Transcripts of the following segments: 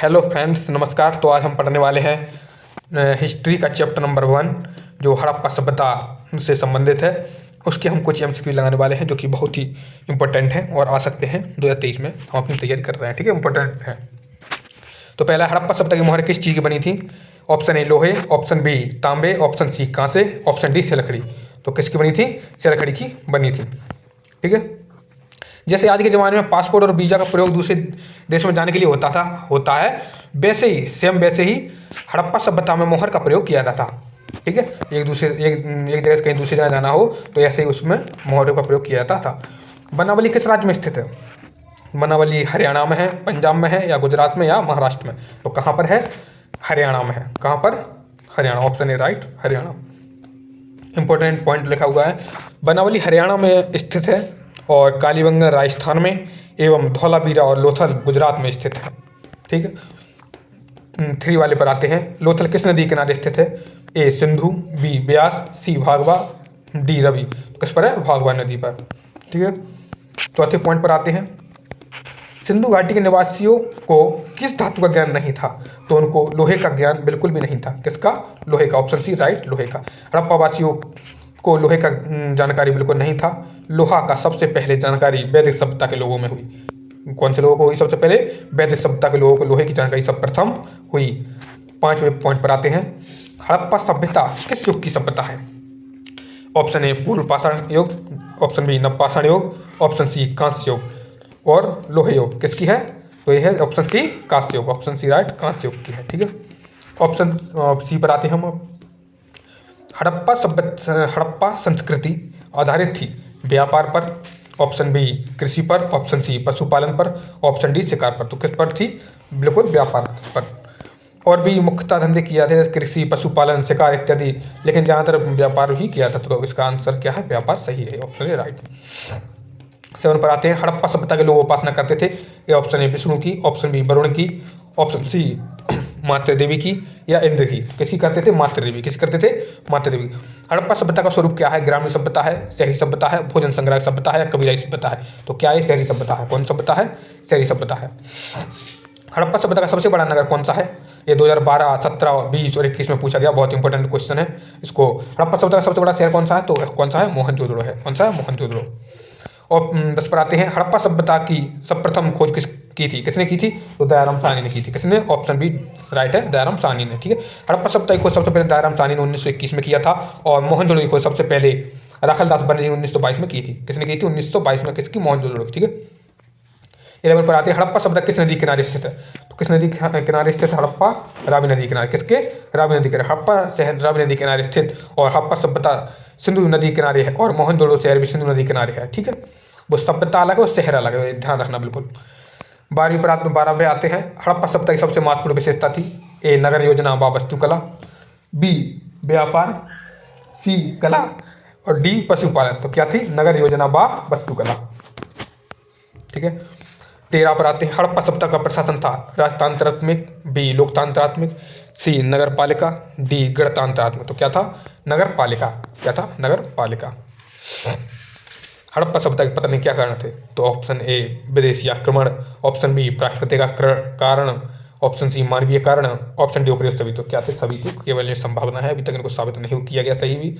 Hello friends, नमस्कार। तो आज हम पढ़ने वाले हैं हिस्ट्री का चैप्टर नंबर 1 जो हड़प्पा सभ्यता से संबंधित है। उसके हम कुछ एमसीक्यू लगाने वाले हैं जो कि बहुत ही इंपॉर्टेंट हैं और आ सकते हैं 2023 में। हम अपनी तैयारी कर रहे हैं, ठीक है, इंपॉर्टेंट है। तो पहला, हड़प्पा सभ्यता की मोहर किस चीज़ की बनी थी? ऑप्शन ए लोहे, ऑप्शन बी तांबे, ऑप्शन सी कांसे, ऑप्शन डी से लकड़ी। तो किसकी बनी थी? से लकड़ी की बनी थी, ठीक है। जैसे आज के ज़माने में पासपोर्ट और वीज़ा का प्रयोग दूसरे देश में जाने के लिए होता है, वैसे ही हड़प्पा सभ्यता में मोहर का प्रयोग किया जाता, ठीक है। एक जगह से कहीं दूसरी जगह जाना हो तो ऐसे ही उसमें मोहर का प्रयोग किया जाता था। बनावली किस राज्य में स्थित है? बनावली हरियाणा में है, पंजाब में है, या गुजरात में, या महाराष्ट्र में? तो कहाँ पर है? हरियाणा में है। कहाँ पर? Haryana. Option A right, Haryana. Important point लिखा हुआ है, बनावली हरियाणा में स्थित है और कालीबंगा राजस्थान में एवं धौलावीरा और लोथल गुजरात में स्थित है, ठीक है। 3 वाले पर आते हैं। लोथल किस नदी के किनारे स्थित है? ए सिंधु, बी ब्यास, सी भागवा, डी रवि। किस पर है? भागवा नदी पर, ठीक है। चौथे पॉइंट पर आते हैं। सिंधु घाटी के निवासियों को किस धातु का ज्ञान नहीं था? तो उनको लोहे का ज्ञान बिल्कुल भी नहीं था। किसका? लोहे का। ऑप्शन सी राइट, लोहे का। हड़प्पा वासियों को लोहे का जानकारी बिल्कुल नहीं था। लोहा का सबसे पहले जानकारी वैदिक सभ्यता के लोगों में हुई। कौन से लोगों को हुई सबसे पहले? वैदिक सभ्यता के लोगों को लोहे की जानकारी सर्वप्रथम हुई। 5वें पॉइंट पर आते हैं। हड़प्पा सभ्यता किस युग की सभ्यता है? ऑप्शन ए पूर्व पाषाण युग, ऑप्शन बी नवपाषाण युग, ऑप्शन सी कांस्य युग और लोहे युग। किसकी है? तो ये है ऑप्शन सी कांस्य युग। ऑप्शन सी राइट, कांस्य युग की है, ठीक है। ऑप्शन सी पर आते हैं हम। हड़प्पा संस्कृति आधारित थी व्यापार पर, ऑप्शन बी कृषि पर, ऑप्शन सी पशुपालन पर, ऑप्शन डी शिकार पर। तो किस पर थी? बिल्कुल व्यापार पर। और भी मुख्यतः धंधे किए जाते थे, कृषि, पशुपालन, शिकार इत्यादि, लेकिन ज़्यादातर व्यापार ही किया था। तो इसका आंसर क्या है? व्यापार सही है, ऑप्शन ए राइट। 7 पर आते हैं। हड़प्पा सभ्यता के लोग उपासना करते थे। ये ऑप्शन ए विष्णु की, ऑप्शन बी वरुण की, ऑप्शन सी मातृ देवी की, या इंद्र की। किसकी करते थे? मातृ देवी। किसकी करते थे? मातृ देवी। हड़प्पा सभ्यता का स्वरूप क्या है? ग्रामीण सभ्यता है, शहरी सभ्यता है, भोजन संग्रह सभ्यता है, या कबीलाई सभ्यता है? तो क्या है? शहरी सभ्यता है। कौन सभ्यता है? शहरी सभ्यता है। हड़प्पा सभ्यता का सबसे बड़ा नगर कौन सा है? ये 2012, 17, 20 और 21 में पूछा गया, बहुत इंपॉर्टेंट क्वेश्चन है। इसको हड़प्पा सभ्यता का सबसे बड़ा शहर कौन सा है? तो कौन सा है? मोहनजोदड़ो है। कौन सा है? मोहनजोदड़ो। और 10 पर आते हैं। हड़प्पा सभ्यता की सर्वप्रथम खोज किसने की थी? तो दयाराम साहनी ने की थी। किसने? ऑप्शन बी राइट है, दयाराम साहनी ने, ठीक है। हड़प्पा सभ्यता की खोज सबसे पहले दयाराम साहनी ने 1921 में किया था और मोहनजोदड़ो की खोज सबसे पहले राखलदास बनर्जी ने 1922 में की थी। किसने की थी? 1922 में। किसकी? मोहनजोदड़ो, ठीक है। 11 पर आते हैं। हड़प्पा सभ्यता किस नदी किनारे स्थित है? तो किस नदी किनारे स्थित? हड़प्पा रावी नदी किनारे। किसके? रावी नदी किनारे। हड़प्पा शहर रावी नदी किनारे स्थित और हड़प्पा सभ्यता सिंधु नदी किनारे है और मोहनजोदड़ो शहर भी सिंधु नदी किनारे है, ठीक है। वो सभ्यता अलग है और शहर अलग है, ध्यान रखना बिल्कुल। 12वें आते हैं। हड़प्पा सभ्यता की सबसे महत्वपूर्ण विशेषता थी। ए नगर योजना व वास्तुकला, बी व्यापार, सी कला और डी पशुपालन। तो क्या थी? नगर योजना व वास्तुकला, ठीक है। 13 पर आते हैं। हड़प्पा सभ्यता का प्रशासन था राजतंत्रात्मक, बी लोकतंत्रात्मक, सी नगर पालिका, डी गणतंत्रात्मक। तो क्या था? नगर पालिका। क्या था? नगर पालिका। हड़प्पा सभ्यता के पतन के क्या कारण थे? तो ऑप्शन ए विदेशी आक्रमण, ऑप्शन बी प्राकृतिक कारण, ऑप्शन सी मानवीय कारण, ऑप्शन डी उपयुक्त सभी। तो क्या थे? सभी थे। केवल ये संभावना है, अभी तक इनको साबित नहीं किया गया सही भी।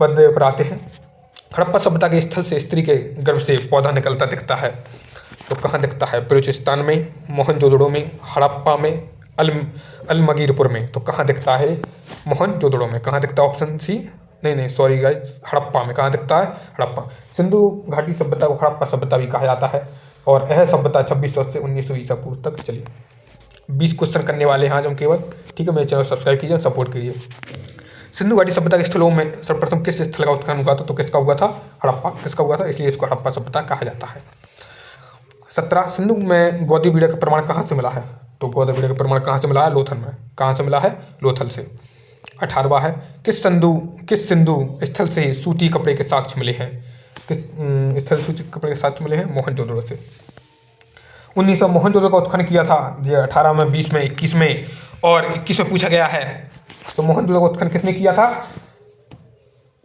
15वें पर आते हैं। हड़प्पा सभ्यता के स्थल से स्त्री के गर्भ से पौधा निकलता दिखता है। तो कहाँ दिखता है? बलूचिस्तान में, मोहनजोदड़ो में, हड़प्पा में, अलमगीरपुर में। तो कहाँ दिखता है? मोहनजोदड़ो में। कहाँ दिखता है? ऑप्शन सी नहीं सॉरी गाइस, हड़प्पा में। कहाँ दिखता है? हड़प्पा। सिंधु घाटी सभ्यता को हड़प्पा सभ्यता भी कहा जाता है और यह सभ्यता 2600 से 1900 ईसा पूर्व तक चली। 20 क्वेश्चन करने वाले हैं आज हम केवल, ठीक है। मेरे चैनल सब्सक्राइब कीजिए, सपोर्ट कीजिए। सिंधु घाटी सभ्यता के स्थलों में सर्वप्रथम किस स्थल का उत्खनन हुआ था? तो किसका हुआ था? हड़प्पा। किसका हुआ था? इसलिए इसको हड़प्पा सभ्यता कहा जाता है। 17 सिंधु में गौदीवीरा का प्रमाण कहाँ से मिला है? तो गौदीवीरा का प्रमाण कहाँ से मिला है? लोथल में। कहाँ से मिला है? लोथल से। 18वां है। किस सिंधु स्थल से सूती कपड़े के साक्ष्य मिले हैं? किस स्थल से सूती कपड़े के साक्ष्य मिले हैं? मोहनजोदड़ो से। 1900 मोहनजोदड़ो का उत्खनन किया था। ये 18 में, 20 में, 21 में और 21 में पूछा गया है। तो मोहनजोदड़ो का उत्खनन किसने किया था?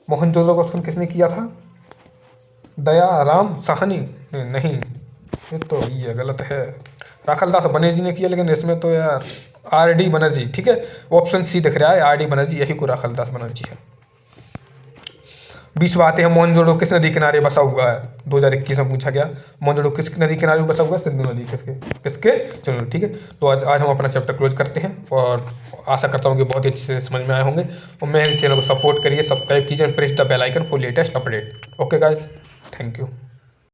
मोहनजोदड़ो का उत्खनन किसने किया था? दयाराम साहनी नहीं, ये तो ये गलत है। राखलदास बनर्जी ने किया, लेकिन इसमें तो यार RD बनर्जी, ठीक है, ऑप्शन सी दिख रहा है, RD बनर्जी, यही को राखलदास बनर्जी है। 20 आते हैं, मोहनजोदड़ो किस नदी किनारे बसा हुआ है? 2021 में पूछा गया, मोहनजोदड़ो किस नदी किनारे बसा हुआ है? सिंधु नदी। किसके किसके? चलो ठीक है, तो आज हम अपना चैप्टर क्लोज करते हैं, और आशा करता हूँ कि बहुत ही अच्छे से समझ में आए होंगे। और मेरे चैनल को सपोर्ट करिए, सब्सक्राइब कीजिए, press the bell icon for latest update. Okay guys, thank you.